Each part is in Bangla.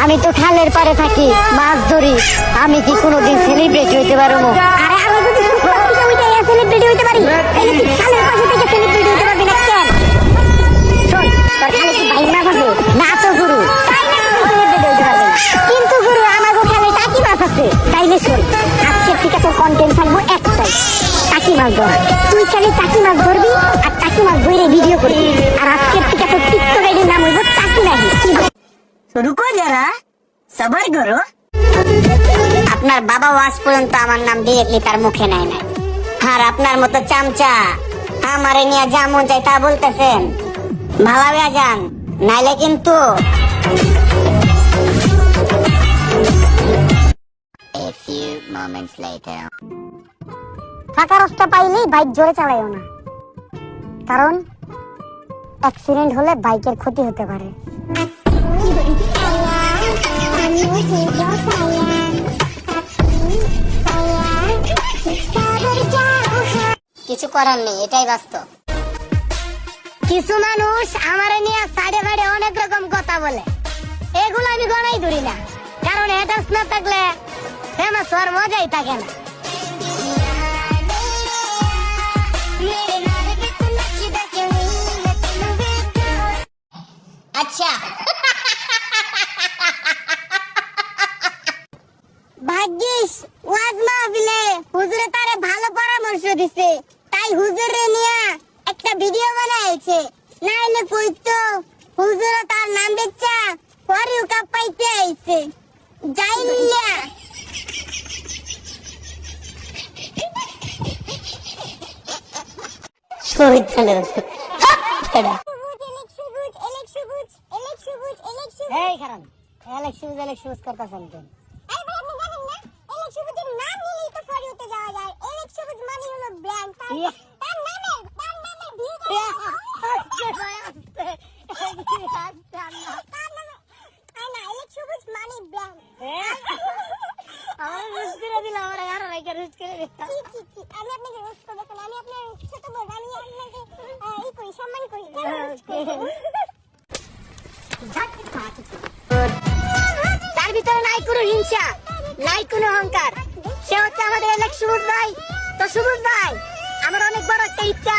আমি তো খালের পাড়ে থাকি, মাছ ধরি, আমি কি কোনোদিন সেলিব্রিটি হইতে পারবো? আরে আমি যদি ফুটপাত থেকে উঠে সেলিব্রিটি হইতে পারি, তাহলে তুই খালের পাশে থেকে সেলিব্রিটি হইতে পারবি না কেন? শোন, তোর খালে কি ভাই মাছ আছে? না তো গুরু। তাই না সেলিব্রিটি হইতে পারবি না। কিন্তু গুরু আমাগো খালে টাকি মাছ আছে। তাইলে শোন, আজকে থেকে তোর কন্টেন্ট থাকবো একটাই, টাকি মাছ ধরা। তুই খালি টাকি মাছ ধরবি আর টাকি মাছ ধরে ভিডিও করবি। আর আজকে থেকে তোর টিকটক আইডির নাম হইব টাকি নাহি। রুকো যারা, সবার করো। আপনার বাবা আজ পর্যন্ত আমার নাম ডিরেক্টলি তার মুখে নেয় নাই, আর আপনার মতো চামচা আমারে নিয়ে যা মন চাই তা বলতেছেন। ভালো হইয়া যান, নাইলে কিন্তু A few moments later. ফাঁকা রাস্তা পাইলেই বাইক জোরে চালাইও না, কারণ অ্যাক্সিডেন্ট হলে বাইকের ক্ষতি হতে পারে। কিছু করার নেই, এটাই বাস্তব। কিছু মানুষ আমারে নিয়ে সাইডে সাইডে অনেক রকম কথা বলে, এগুলো আমি গণাই ধরি না, কারণ এটা না থাকলে ফেমাস হওয়ার মজাই থাকে না। আচ্ছা, ভাগ্যিস ওয়াজ মাহফিলে হুজুরে তারে ভালো পরামর্শ দিছে, তাই হুজুরে নিয়ে একটা ভিডিও বানাইছে। নাইলে কইতো হুজুর তার নাম বেচা পরেও কাপ পাইতে আইছে। যাইলিয়া শহীদ এই খারাপ এলেক্সুজ করতেছেন কেন? এই ভাই আপনি জানেন না এলেক্সুজের নাম নিলেই তো ফরিউতে যাওয়া যায়। এলেক্সুজ মানে হলো ব্র্যান্ড, তার নামে ভিউ তার ভিতরে নাই কোনো হিংসা, নাই কোনো অহংকার। সে হচ্ছে আমাদের সবুজ ভাই। তো সবুজ ভাই, আমার অনেক বড় একটা ইচ্ছা,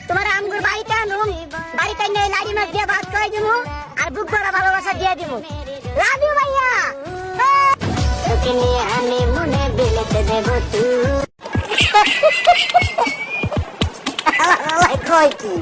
তোমার আমগুর বাড়িতে আনুম, বাড়িতে নিয়ে লাড়ি মাছ দিয়ে ভাত খাওয়াই দিব, আর বুক ভরা ভালোবাসা দিয়ে দিব। লাভ ইউ ভাইয়া। তোকে নিয়ে আমি মনে বিলেতে দেব তুই। কয় কি